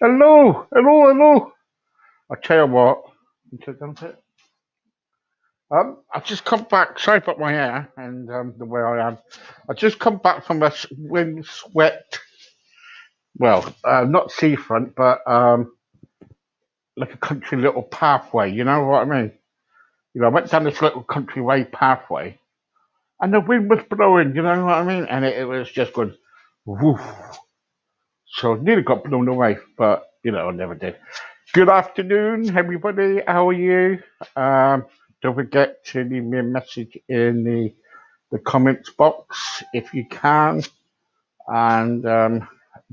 Hello, hello, hello. I tell you what, I just come back. Sorry about my hair and the way I am. I just come back from a windswept, well, not seafront, but like a country little pathway. You know what I mean? I went down this little country way pathway, and the wind was blowing. You know what I mean? And it was just going, woof. So I nearly got blown away, but I never did. Good afternoon, everybody. How are you? Don't forget to leave me a message in the comments box if you can. And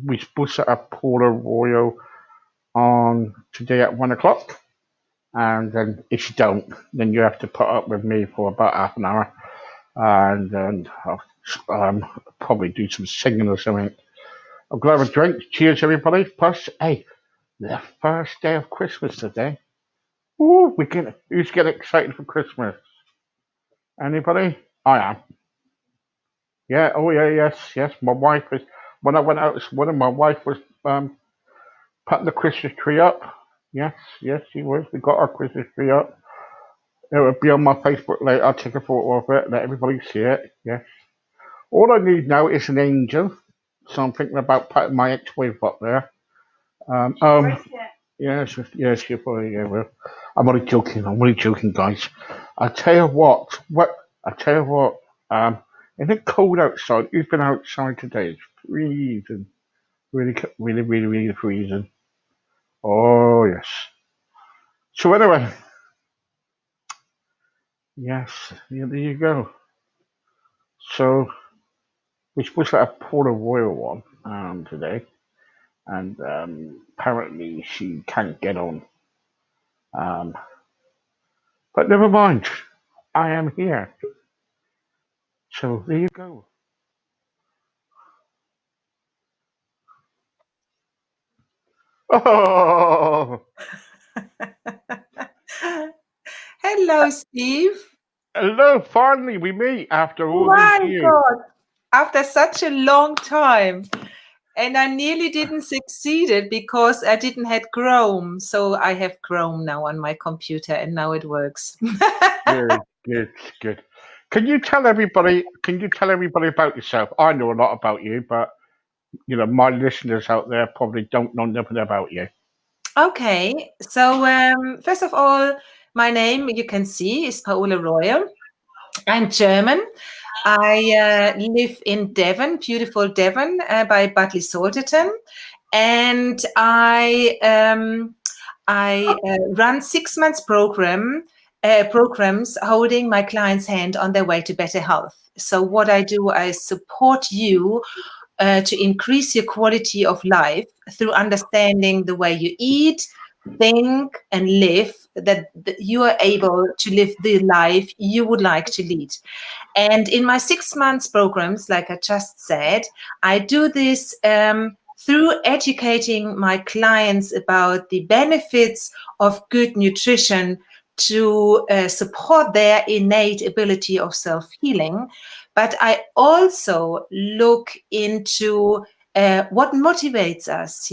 we're supposed to have Paula Royal on today at 1 o'clock. And then if you don't, then you have to put up with me for about half an hour. And then I'll probably do some singing or something. I'm going to have a drink. Cheers, everybody. Plus, hey, the first day of Christmas today. Ooh, who's getting excited for Christmas? Anybody? I am. Yeah, oh yeah, yes. My wife is, when I went out this morning, my wife was putting the Christmas tree up. Yes, she was. We got our Christmas tree up. It will be on my Facebook later. I'll take a photo of it, let everybody see it. Yes. All I need now is an angel. So I'm thinking about putting my ex-wife up there. Yes, you probably will. I'm only joking, guys. I tell you what. Isn't it cold outside? Who's been outside today? It's freezing. Really, really, really, really freezing. Oh yes. So anyway, yes, there you go. So we're supposed to have Paula Royal on today, and apparently she can't get on. But never mind. I am here. So there you go. Oh, Hello, Steve. hello. Finally, we meet after all these My years. God, after such a long time. And I nearly didn't succeed it because I didn't have Chrome. So I have Chrome now on my computer and now it works. Good. Can you tell everybody about yourself? I know a lot about you, but my listeners out there probably don't know nothing about you. Okay, so first of all, my name, you can see, is Paula Royal. I'm German. I live in Devon, beautiful Devon, by Butley Salterton, and I run 6 months programs holding my clients' hand on their way to better health. So what I do, I support you to increase your quality of life through understanding the way you eat, think, and live, that you are able to live the life you would like to lead. And in my 6 months programs, like I just said, I do this through educating my clients about the benefits of good nutrition to support their innate ability of self-healing. But I also look into what motivates us,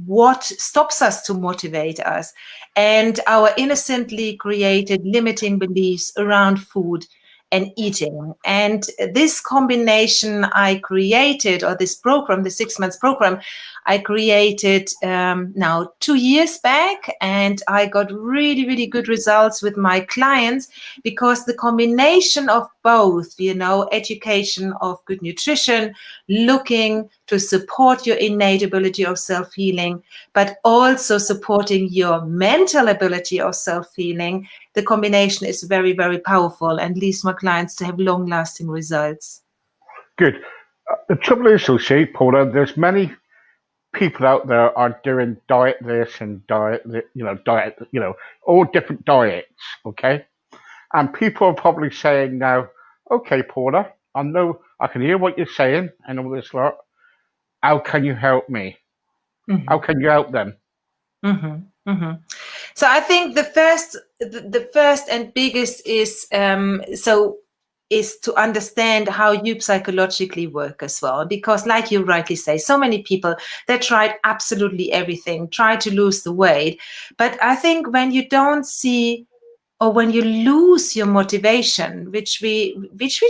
what stops us to motivate us, and our innocently created limiting beliefs around food and eating. And this combination I created, or this program, the 6 months program, I created now 2 years back, and I got really, really good results with my clients because the combination of both, education of good nutrition, looking to support your innate ability of self-healing, but also supporting your mental ability of self-healing, the combination is very, very powerful and leads my clients to have long-lasting results. Good. The trouble is, you see, Paula, there's many people out there are doing diet this and diet, all different diets, okay? And people are probably saying now, okay, Paula, I know I can hear what you're saying and all this lot. How can you help me? Mm-hmm. How can you help them? Mm-hmm. Mm-hmm. So I think the first and biggest is to understand how you psychologically work as well, because like you rightly say, so many people that tried absolutely everything, try to lose the weight, but I think when you don't see, or when you lose your motivation, which we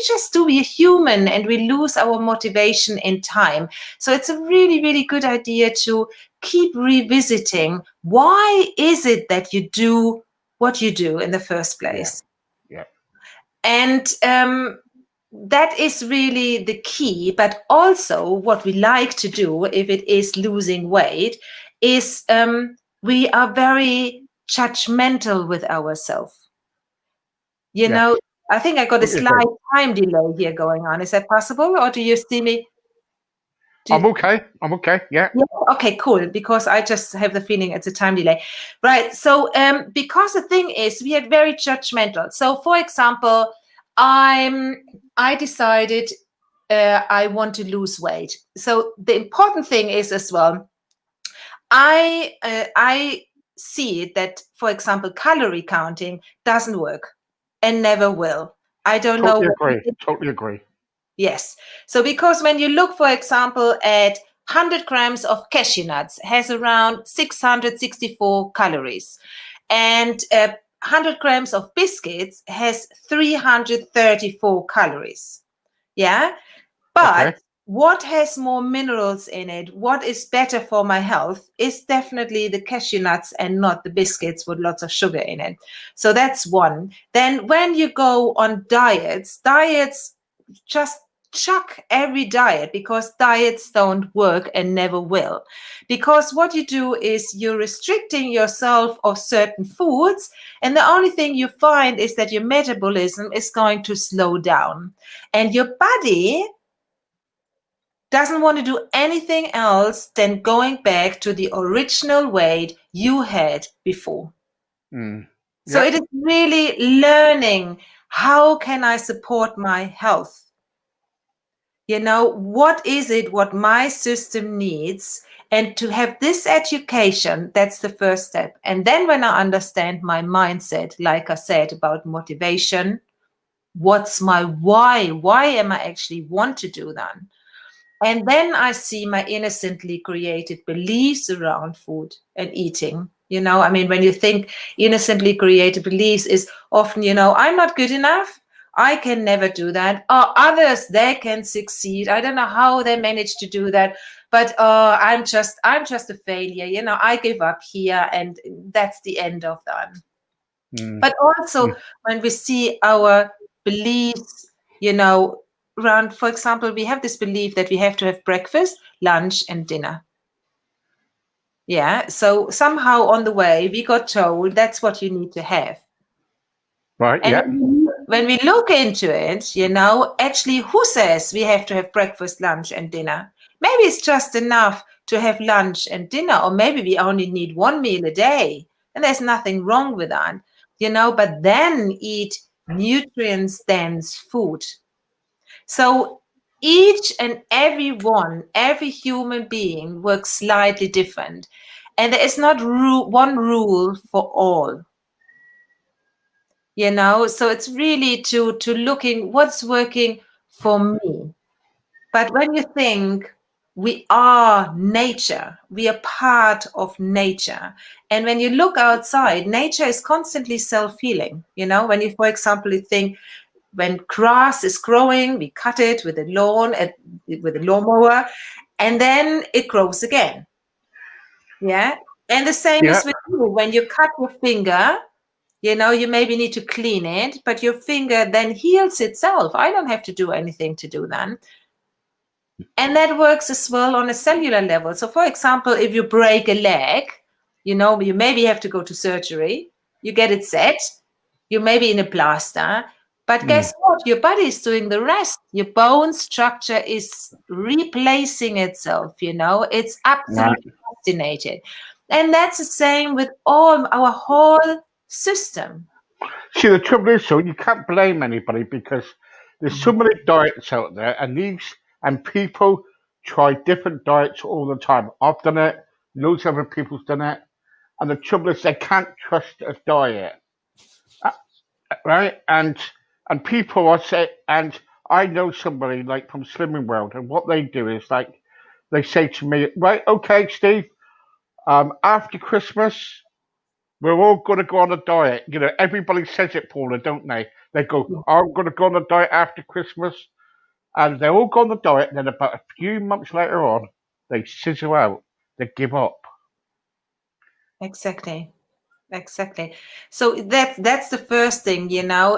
just do, we're human and we lose our motivation in time. So it's a really, really good idea to keep revisiting, why is it that you do what you do in the first place? Yeah. And that is really the key. But also what we like to do, if it is losing weight, is we are very judgmental with ourselves. Yes. I think I got a Totally agree. slight time delay here going on. Is that possible? Or do you see me? I'm okay. Yeah. Yeah, okay, cool. Because I just have the feeling it's a time delay. Right. So because the thing is, we are very judgmental. So for example, I decided I want to lose weight. So the important thing is as well, I see that, for example, calorie counting doesn't work and never will. I don't know Totally what you agree. think. Totally agree. Yes. So because when you look, for example, at 100 grams of cashew nuts has around 664 calories, and 100 grams of biscuits has 334 calories. Yeah. But Okay. what has more minerals in it, what is better for my health, is definitely the cashew nuts and not the biscuits with lots of sugar in it. So that's one. Then when you go on diets just chuck every diet, because diets don't work and never will. Because what you do is you're restricting yourself of certain foods, and the only thing you find is that your metabolism is going to slow down, and your body doesn't want to do anything else than going back to the original weight you had before. So Yeah. it is really learning, how can I support my health? What is it what my system needs? And to have this education, that's the first step. And then when I understand my mindset, like I said about motivation, what's my why? Why am I actually want to do that? And then I see my innocently created beliefs around food and eating. When you think innocently created beliefs is often, I'm not good enough. I can never do that. Or others, they can succeed. I don't know how they manage to do that, but I'm just a failure. I give up here, and that's the end of that. But also when we see our beliefs, around, for example, we have this belief that we have to have breakfast, lunch, and dinner. Yeah. So somehow on the way, we got told that's what you need to have. Right. And Yeah. when we look into it, actually, who says we have to have breakfast, lunch, and dinner? Maybe it's just enough to have lunch and dinner, or maybe we only need one meal a day, and there's nothing wrong with that, but then eat nutrients dense food. So each and every human being works slightly different, and there is not one rule for all. So it's really to looking what's working for me. But when you think, we are nature, we are part of nature, and when you look outside, nature is constantly self-healing. When you, for example, you think, when grass is growing, we cut it with a lawnmower, and then it grows again. Yeah. And the same Yeah. is with you. When you cut your finger, you maybe need to clean it, but your finger then heals itself. I don't have to do anything to do that. And that works as well on a cellular level. So, for example, if you break a leg, you maybe have to go to surgery, you get it set, you may be in a plaster, but Mm. guess what? Your body is doing the rest. Your bone structure is replacing itself, it's Right. absolutely fascinating. And that's the same with all our whole system. See, the trouble is, so you can't blame anybody because there's so Mhm. many diets out there, and people try different diets all the time. I've done it. Loads of other people's done it, and the trouble is they can't trust a diet, uh, right? And people I say, and I know somebody like from Slimming World, and what they do is like they say to me, right, okay, Steve, after Christmas. We're all going to go on a diet. Everybody says it, Paula, don't they? They go, I'm going to go on a diet after Christmas. And they all go on the diet. And then about a few months later on, they sizzle out. They give up. Exactly. Exactly. So that's the first thing.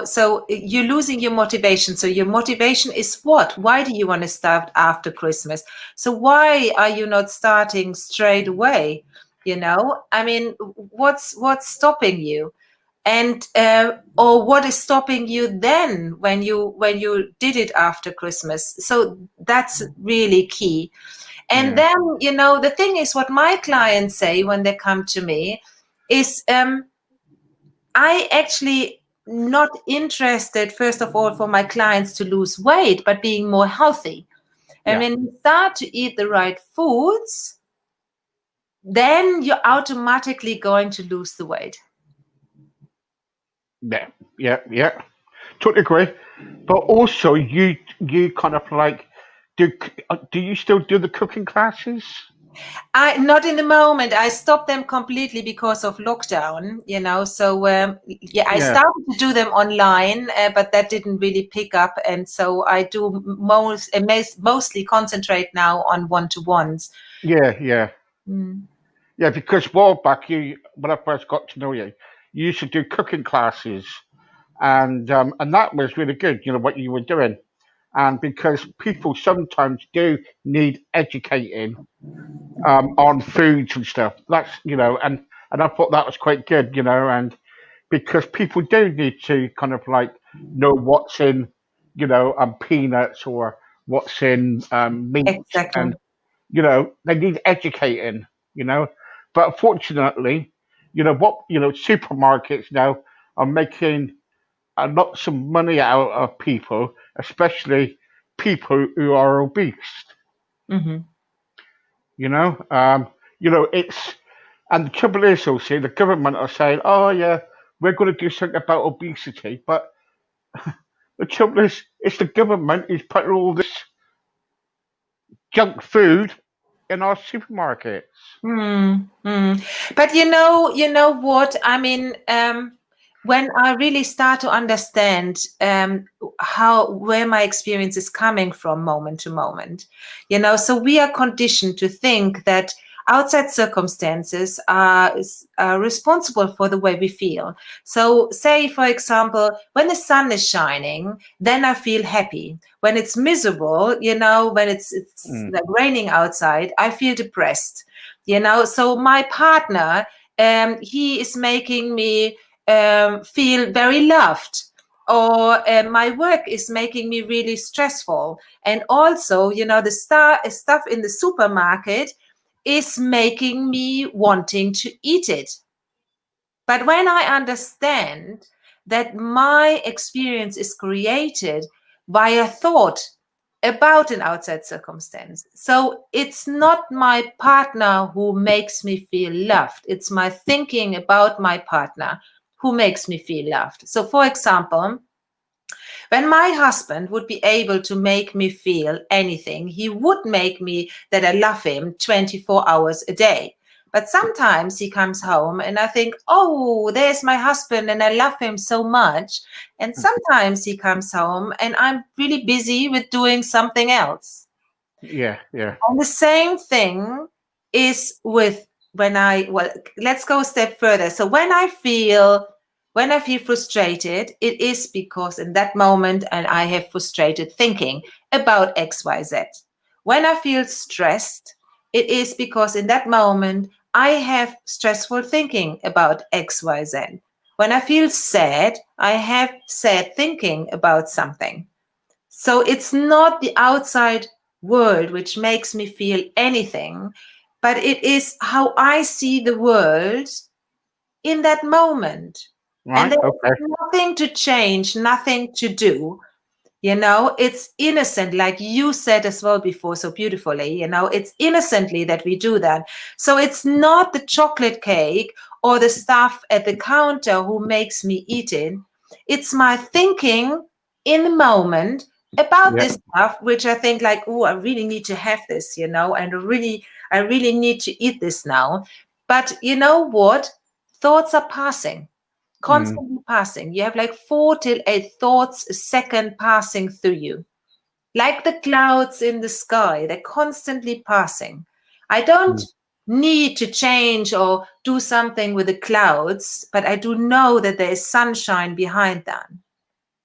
So you're losing your motivation. So your motivation is what? Why do you want to start after Christmas? So why are you not starting straight away? I mean, what's stopping you? And or what is stopping you then when you did it after Christmas? So that's really key. And Yeah, then, the thing is, what my clients say when they come to me is, I actually not interested, first of all, for my clients to lose weight, but being more healthy. And yeah, when you start to eat the right foods, then you're automatically going to lose the weight. yeah, yeah, yeah. Totally agree. But also, you kind of like do you still do the cooking classes? I not in the moment. I stopped them completely because of lockdown. So yeah, I Yeah, started to do them online, but that didn't really pick up, and so I do mostly concentrate now on one-to-ones. yeah, yeah, Mm. yeah. Because a while back, when I first got to know you, you used to do cooking classes, and that was really good. You know what you were doing, and because people sometimes do need educating on foods and stuff. That's and I thought that was quite good. And because people do need to kind of like know what's in peanuts or what's in meat, Exactly. and they need educating. You know, but unfortunately, supermarkets now are making lots of money out of people, especially people who are obese. Hmm. You know, it's and the trouble is also the government are saying, oh yeah, we're going to do something about obesity, but the trouble is, it's the government who's putting all this junk food in our supermarkets. Mm, mm. But you know what? I mean, when I really start to understand how where my experience is coming from moment to moment, so we are conditioned to think that outside circumstances are responsible for the way we feel. So, say for example, when the sun is shining, then I feel happy. When it's miserable, when it's Mm, like raining outside, I feel depressed. So my partner, he is making me feel very loved, or my work is making me really stressful, and also the stuff in the supermarket is making me wanting to eat it. But when I understand that my experience is created via thought about an outside circumstance, so it's not my partner who makes me feel loved, it's my thinking about my partner who makes me feel loved. So, for example, when my husband would be able to make me feel anything, he would make me that I love him 24 hours a day. But sometimes he comes home and I think, oh, there's my husband and I love him so much. And sometimes he comes home and I'm really busy with doing something else. yeah, yeah, And the same thing is with well, let's go a step further. So when I feel frustrated, it is because in that moment and I have frustrated thinking about XYZ. When I feel stressed, it is because in that moment I have stressful thinking about XYZ. When I feel sad, I have sad thinking about something. So it's not the outside world which makes me feel anything, but it is how I see the world in that moment. And Right. there's Okay. nothing to change, nothing to do. It's innocent, like you said as well before so beautifully. It's innocently that we do that. So it's not the chocolate cake or the stuff at the counter who makes me eat it. It's my thinking in the moment about Yeah. this stuff, which I think like, oh, I really need to have this, and I really need to eat this now. But you know what? Thoughts are passing, Mm, constantly passing. You have like 4 till 8 thoughts a second passing through you, like the clouds in the sky. They're constantly passing. I don't mm, need to change or do something with the clouds, but I do know that there is sunshine behind them.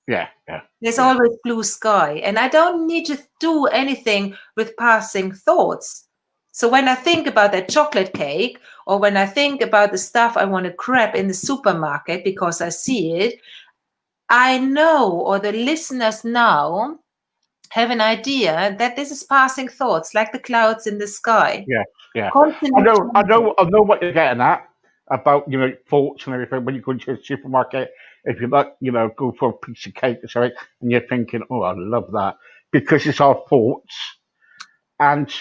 yeah. Yeah. There's Yeah. always blue sky, and I don't need to do anything with passing thoughts. So when I think about that chocolate cake, or when I think about the stuff I want to grab in the supermarket because I see it, I know, or the listeners now have an idea that this is passing thoughts, like the clouds in the sky, Yeah. Yeah. I constantly know. I changing. know. I know what you're getting at about thoughts and everything. When you go into the supermarket, if you like, go for a piece of cake or something, and you're thinking, "Oh, I love that," because it's our thoughts, and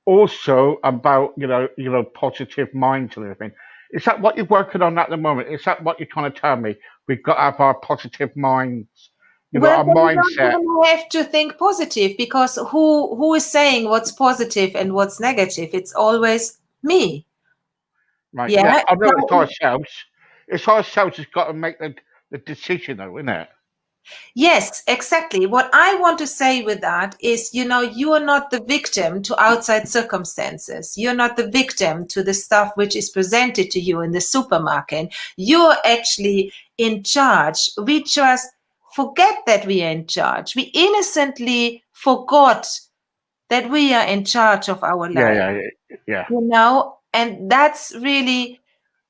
also about positive minds and everything. Is that what you're working on at the moment? Is that what you're trying to tell me? We've got to have our positive minds, Well, our then you don't mindset. even have to think positive, because who is saying what's positive and what's negative? It's always me. Right? Yeah. Yeah, I know it's So ourselves. It's ourselves that's got to make the decision, though, isn't it? yes, exactly. What I want to say with that is, you are not the victim to outside circumstances. You're not the victim to the stuff which is presented to you in the supermarket. You're actually in charge. We just forget that we are in charge. We innocently forgot that we are in charge of our Yeah, life, yeah, yeah, yeah. and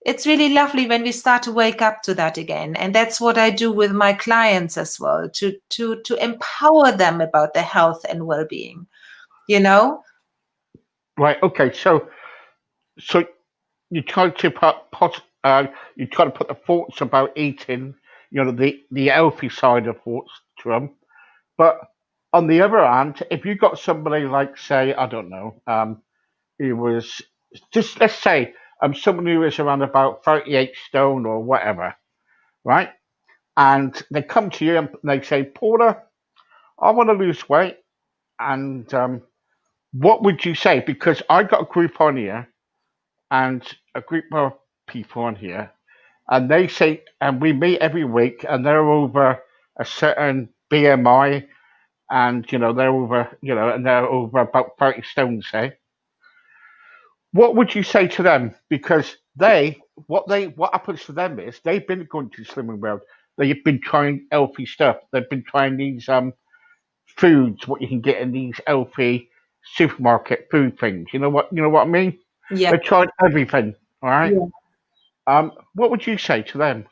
it's really lovely when we start to wake up to that again. And that's what I do with my clients as well, to empower them about their health and well-being, you know Right. Okay. So you try to you try to put the thoughts about eating, the healthy side of thoughts to them. But on the other hand, if you got somebody like, say, I don't know, who was just, let's say, someone who is around about 38 stone or whatever, right? And they come to you and they say, Paula, I want to lose weight. And what would you say? Because I got a group on here and a group of people on here, and they say, and we meet every week, and they're over a certain BMI, and they're over, and they're over about 30 stone, say. What would you say to them? Because what happens to them is they've been going to the slimming world. They've been trying healthy stuff. They've been trying these foods, what you can get in these healthy supermarket food things. You know what I mean? yeah. They tried everything. All right. Yeah. What would you say to them?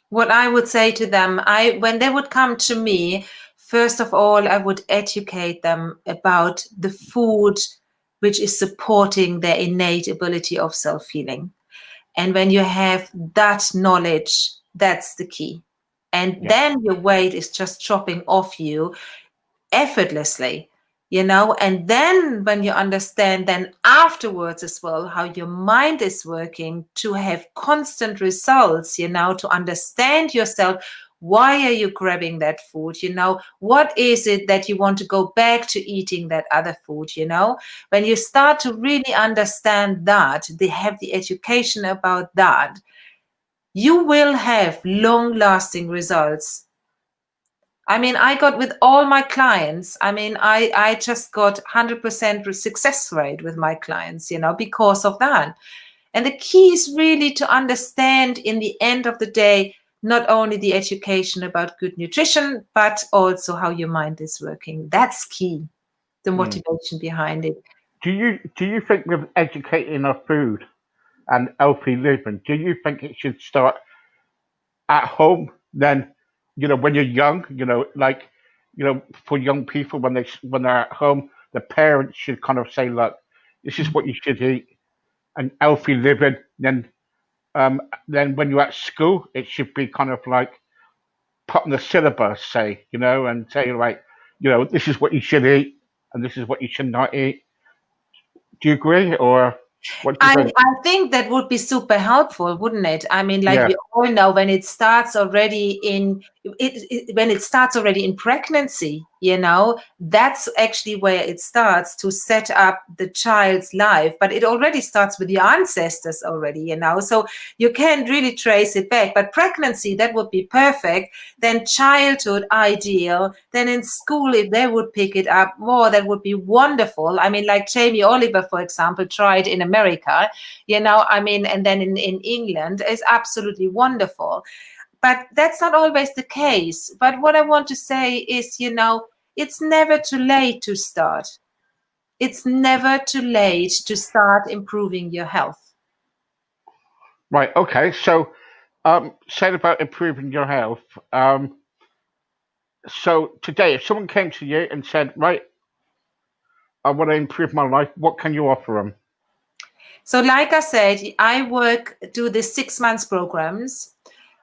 What I would say to them, I when they would come to me, first of all, I would educate them about the food which is supporting their innate ability of self-healing. And when you have that knowledge, that's the key. And Yeah. then your weight is just dropping off you effortlessly. And then when you understand, then afterwards as well, how your mind is working to have constant results, to understand yourself. Why are you grabbing that food? What is it that you want to go back to eating that other food? When you start to really understand that, they have the education about that, you will have long lasting results. I mean, I got with all my clients, I just got 100% success rate with my clients, because of that. And the key is really to understand in the end of the day, not only the education about good nutrition, but also how your mind is working. That's key. the Mm. motivation behind it. Do you think with educating our food and healthy living, do you think it should start at home? Then, when you're young, like, for young people when they're at home, the parents should kind of say, look, this is what you should eat and healthy living. Then when you're at school, it should be kind of like put on the syllabus, say, and say, like, this is what you should eat and this is what you should not eat. Do you agree, or what do you think? I think that would be super helpful, wouldn't it? I mean, like Yeah, we all know, when it starts already when it starts already in pregnancy, that's actually where it starts to set up the child's life. But it already starts with the ancestors already, so you can't really trace it back. But pregnancy, that would be perfect. Then childhood, ideal. Then in school, if they would pick it up more, that would be wonderful. I mean, like Jamie Oliver, for example, tried in America, I mean, and then in England is absolutely wonderful. But that's not always the case. But what I want to say is, it's never too late to start. It's never too late to start improving your health. right. Okay. So, said about improving your health. So today, if someone came to you and said, right, I want to improve my life, what can you offer them? So, like I said, do the 6 months programs.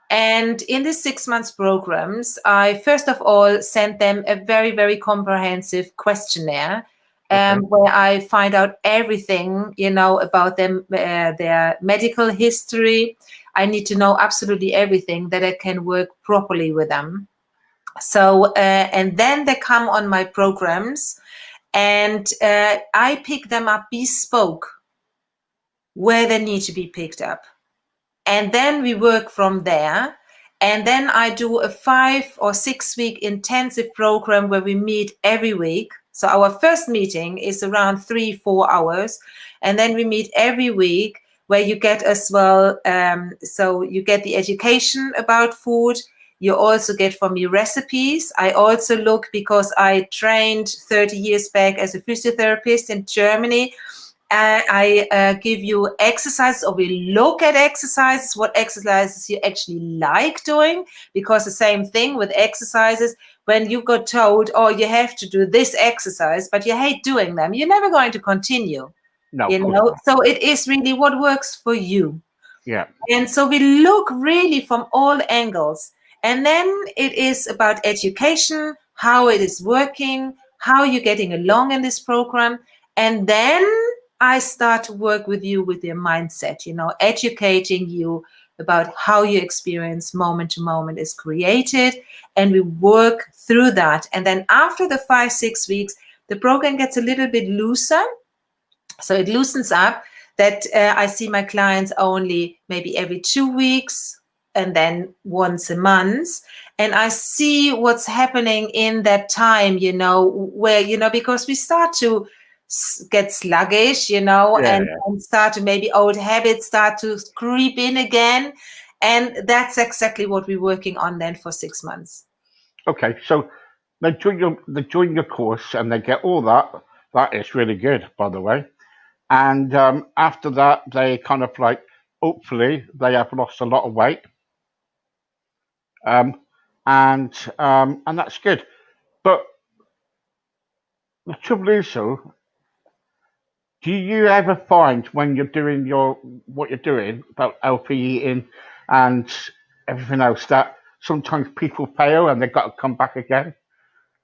And in the 6 months programs, I first of all sent them a very, very comprehensive questionnaire, Okay. where I find out everything, about them, their medical history. I need to know absolutely everything that I can work properly with them. So, and then they come on my programs, and I pick them up bespoke where they need to be picked up. And then we work from there. And then I do a 5 or 6 week intensive program where we meet every week. So our first meeting is around 3-4 hours. And then we meet every week, where you get as well. So you get the education about food. You also get from me recipes. I also look, because I trained 30 years back as a physiotherapist in Germany. I give you exercises, or we look at exercises, what exercises you actually like doing, because the same thing with exercises. When you got told, oh, you have to do this exercise, but you hate doing them, you're never going to continue. No, of course not. So it is really what works for you. Yeah. And so we look really from all angles. And then it is about education, how it is working, how you're getting along in this program. And then I start to work with you with your mindset, educating you about how your experience moment to moment is created. And we work through that. And then after the 5-6 weeks, the program gets a little bit looser. So it loosens up, that I see my clients only maybe every 2 weeks, and then once a month. And I see what's happening in that time, where, because we start to get sluggish, Yeah, yeah. and start to, maybe old habits start to creep in again. And that's exactly what we're working on then for 6 months. Okay. So they join your course and they get all that. That is really good, by the way. And after that, they kind of like, hopefully, they have lost a lot of weight. Um, and that's good. But the trouble is, though, do you ever find when you're doing what you're doing about healthy eating and everything else, that sometimes people fail and they've got to come back again?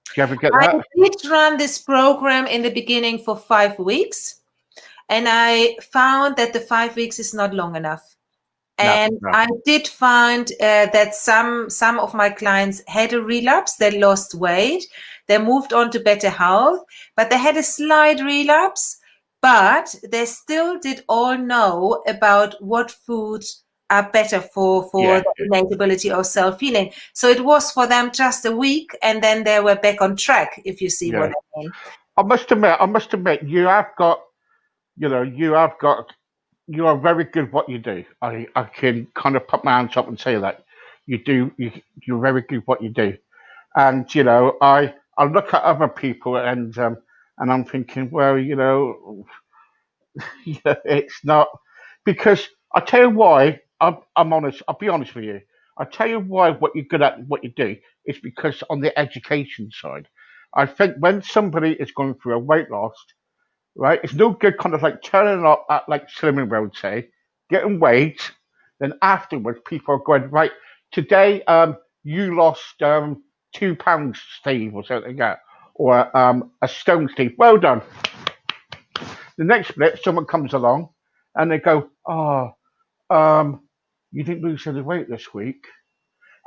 Do you ever get I that? did run this program in the beginning for 5 weeks. And I found that the 5 weeks is not long enough. No, And no. I did find that some of my clients had a relapse. They lost weight. They moved on to better health, but they had a slight relapse. But they still did all know about what foods are better for Yeah, the yeah, innate ability of self-healing. So it was for them just a week, and then they were back on track, if you see what yeah. I mean. I must admit, you are very good at what you do. I can kind of put my hands up and say that you're very good at what you do. And I look at other people and And I'm thinking, well, it's not because I tell you why. I'm honest. I'll be honest with you. I tell you why what you're good at, what you do, is because on the education side, I think when somebody is going through a weight loss, right, it's no good kind of like turning up at like Slimming Road, say, getting weight, then afterwards people are going right. Today, you lost 2 pounds, Steve, or something like that, or a stone, Steve. Well done. The next minute, someone comes along and they go, "Oh, you didn't lose any weight this week."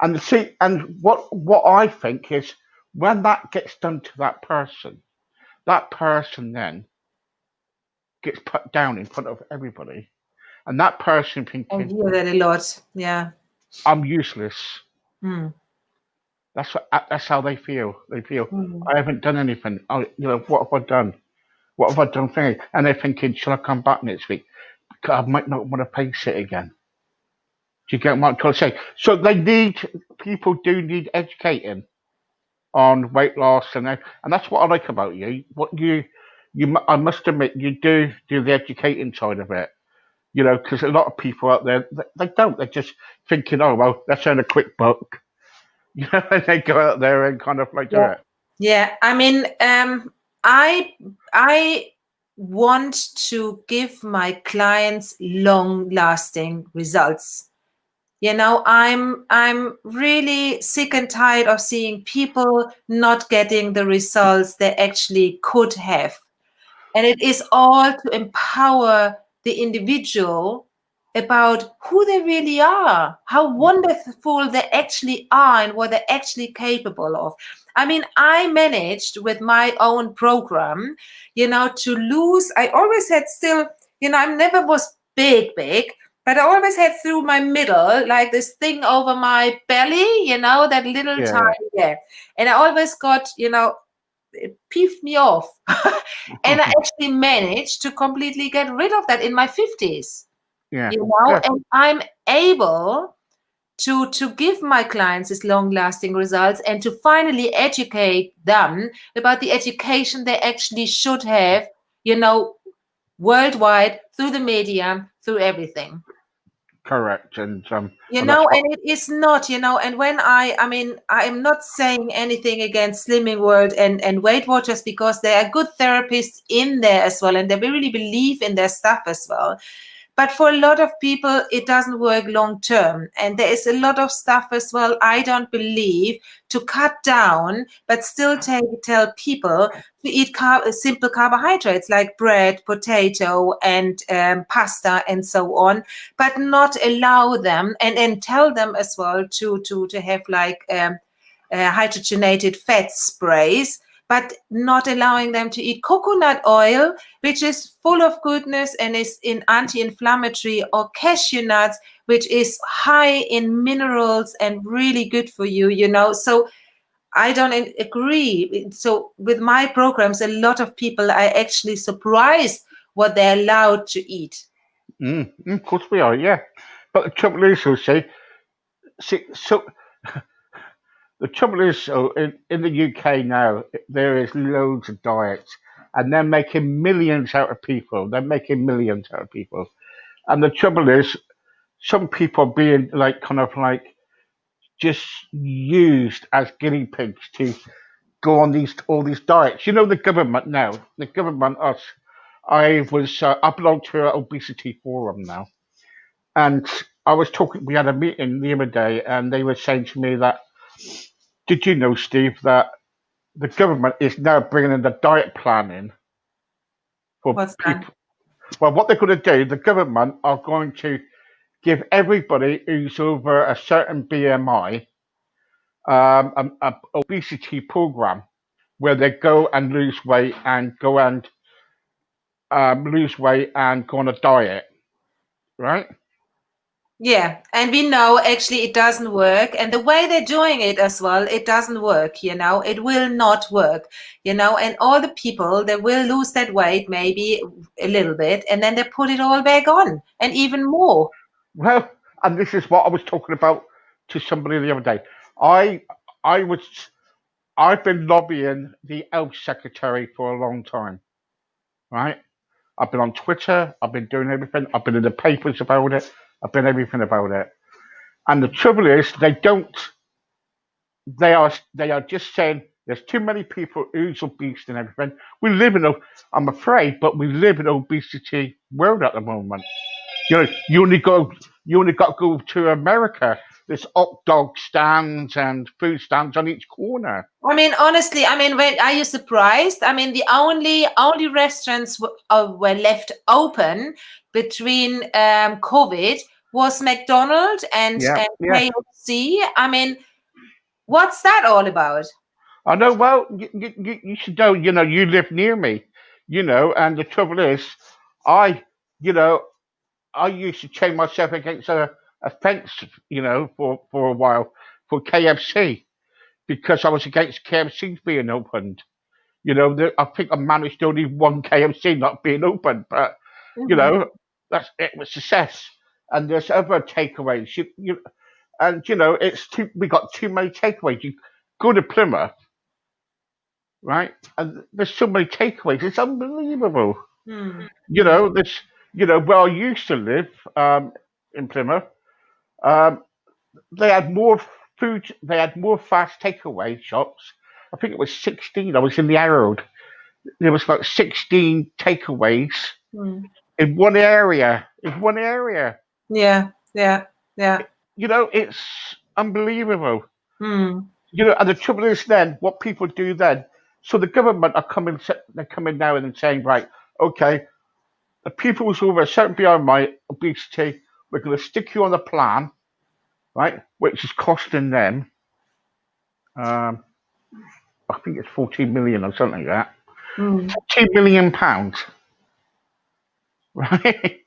And see, and what I think is when that gets done to that person then gets put down in front of everybody, and that person I thinking, hear that a lot. Yeah. "I'm useless." Mm. That's how they feel. They feel Mm. I haven't done anything. What have I done? What have I done? Thing? And they're thinking, "Shall I come back next week? Because I might not want to face it again." Do you get what I'm trying to say? So people do need educating on weight loss, and that's what I like about you. I must admit, you do the educating side of it. Because a lot of people out there, they don't. They're just thinking, oh well, let's earn a quick buck. And they go out there and kind of like do Yeah. it. Yeah. I mean, I want to give my clients long-lasting results. I'm really sick and tired of seeing people not getting the results they actually could have. And it is all to empower the individual about who they really are, how wonderful they actually are, and what they're actually capable of. I mean, I managed with my own program, to lose. I always had still, I never was big, but I always had through my middle, like this thing over my belly, that little Yeah. tiny there. And I always got, it peeved me off. And I actually managed to completely get rid of that in my 50s, Yeah. Yeah. and I'm able to give my clients these long lasting results and to finally educate them about the education they actually should have, you know, worldwide through the media, through everything. Correct. And that's what. And it is not, and when I mean, I'm not saying anything against Slimming World and Weight Watchers, because there are good therapists in there as well, and they really believe in their stuff as well. But for a lot of people, it doesn't work long term. And there is a lot of stuff as well, I don't believe, to cut down, but still tell people to eat simple carbohydrates like bread, potato, and pasta, and so on, but not allow them and tell them as well to have like hydrogenated fat sprays, but not allowing them to eat coconut oil, which is full of goodness and is in anti-inflammatory, or cashew nuts, which is high in minerals and really good for you. So I don't agree. So with my programs, a lot of people are actually surprised what they're allowed to eat. Of course we are. Yeah. But the trouble is, you so the trouble is, so in the UK now, there is loads of diets, and they're making millions out of people. They're making millions out of people. And the trouble is, some people are being like kind of like just used as guinea pigs to go on these all these diets. The government now. The government, us. I belong to an obesity forum now, and I was talking. We had a meeting the other day, and they were saying to me that, did you know, Steve, that the government is now bringing in the diet plan in for What's that? people? Well, what they're going to do, the government are going to give everybody who's over a certain BMI a obesity program where they go and lose weight and go on a diet, right? Yeah, and we know actually it doesn't work. And the way they're doing it as well, it doesn't work. It will not work. And all the people, they will lose that weight, maybe a little bit, and then they put it all back on and even more. Well, and this is what I was talking about to somebody the other day. I I was I've been lobbying the health secretary for a long time, right? I've been on Twitter. I've been doing everything. I've been in the papers about it. I've been everything about it. And the trouble is, they don't. They are just saying there's too many people who's obese and everything. We live in a, I'm afraid, but we live in an obesity world at the moment. You know, you only got to go to America. There's hot dog stands and food stands on each corner. I mean, honestly, I mean, when are you surprised? I mean, the only restaurants were left open between COVID was McDonald's Yeah, and yeah. KFC. I mean, what's that all about? I know. Well, you should know. You know, you live near me. You know, and the trouble is, I, you know, I used to chain myself against a fence. You know, for a while for KFC because I was against KFC being opened. You know, I think I managed only one KFC not being open, but you Mhm. know, that's it was success. And there's other takeaways. And you know, we got too many takeaways. You go to Plymouth, right? And there's so many takeaways. It's unbelievable. Hmm. You Hmm. know, where I used to live, in Plymouth, um, they had more food. They had more fast takeaway shops. I think it was 16. I was in the Herald. There was like 16 takeaways Hmm. in one area. In one area. Yeah, yeah, yeah. You know, it's unbelievable. Hmm. You know, and the trouble is then what people do then. So the government are coming. They're coming now and saying, right, okay, the people who's over a certain BMI obesity, we're going to stick you on the plan, right, which is costing them, um, I think it's 14 million or something like that. Hmm. 14 million pounds, right,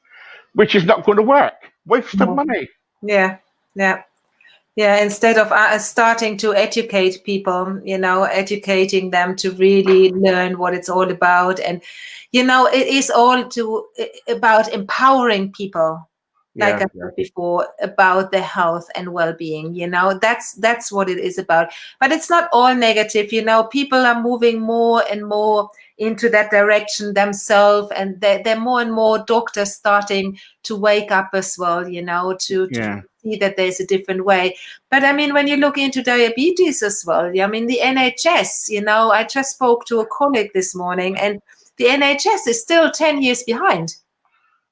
which is not going to work. Waste of No. money. Yeah, yeah. Yeah, instead of starting to educate people, educating them to really learn what it's all about. And, it is all about empowering people, like Yeah, I yeah, said before, about their health and well-being. That's what it is about. But it's not all negative. People are moving more and more into that direction themselves, and they're more and more doctors starting to wake up as well, to yeah. see that there's a different way. But I mean, when you look into diabetes as well, I mean, the NHS, I just spoke to a colleague this morning, and the NHS is still 10 years behind.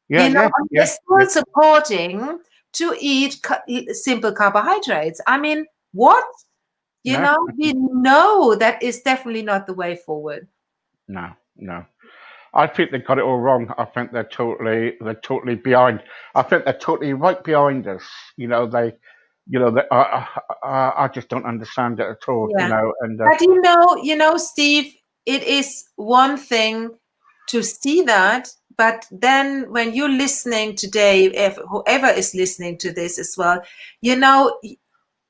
Yeah, yeah, And they're yeah, yeah. still supporting to eat simple carbohydrates. I mean, what? No, We know that is definitely not the way forward. no, no. I think they got it all wrong. I think they're totally behind. I think they're totally right behind us. You know, I just don't understand it at all. You Yeah. know, and But Steve, it is one thing to see that, but then when you're listening today, if whoever is listening to this as well, you know,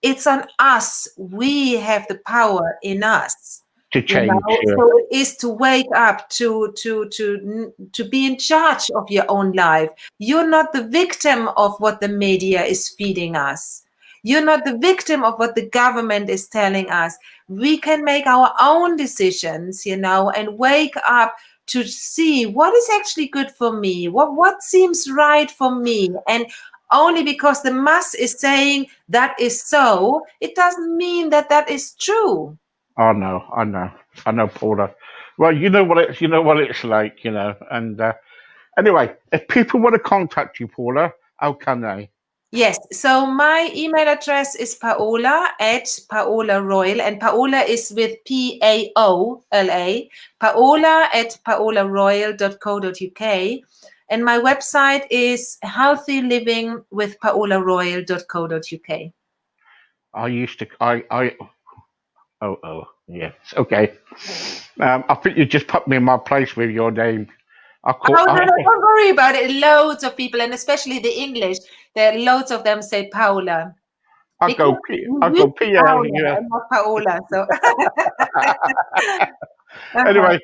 it's on us. We have the power in us. to change. So it is to wake up to be in charge of your own life. You're not the victim of what the media is feeding us. You're not the victim of what the government is telling us. We can make our own decisions, and wake up to see what is actually good for me, what seems right for me. And only because the mass is saying that is so, it doesn't mean that that is true. I know, I know, I know, Paula. Well, you know what it's like. You know, and anyway, if people want to contact you, Paula, how can they? Yes, so my email address is Paola at Paula Royal, and Paola is with Paola, Paola at paolaroyal.co.uk. And my website is healthylivingwithpaolaroyal.co.uk. I used to, oh, yes, okay. I think you just put me in my place with your name. I call, Oh, no, I, no, don't worry about it. Loads of people, and especially the English, there are loads of them say Paula. I Because go, I you go, use PL, Paula yeah. and not Paola. So uh-huh. Anyway,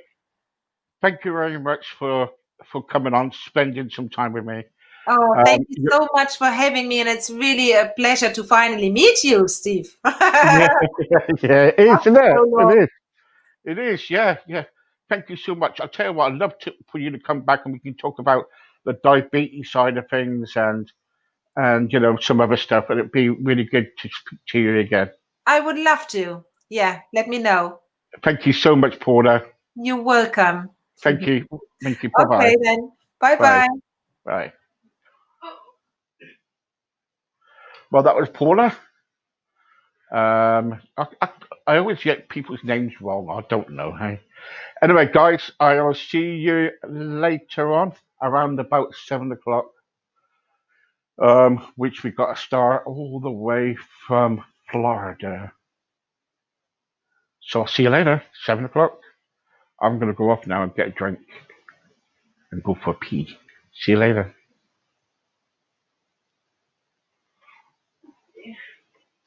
thank you very much for coming on, spending some time with me. Oh, thank you You so much for having me, and it's really a pleasure to finally meet you, Steve. yeah, yeah, it is, isn't So it? It long. is. It is, yeah, yeah. Thank you so much. I'll tell you what, I'd love for you to come back and we can talk about the diabetes side of things and some other stuff. And it'd be really good to speak to you again. I would love to. Yeah, let me know. Thank you so much, Paula. You're welcome. Thank you. Thank you. Bye bye. Okay, then. Bye Bye bye. bye. Well, that was Paula. I always get people's names wrong. I don't know. Hey. Anyway, guys, I'll see you later on around about 7 o'clock. Which we got a star all the way from Florida. So I'll see you later, 7 o'clock. I'm gonna go off now and get a drink and go for a pee. See you later.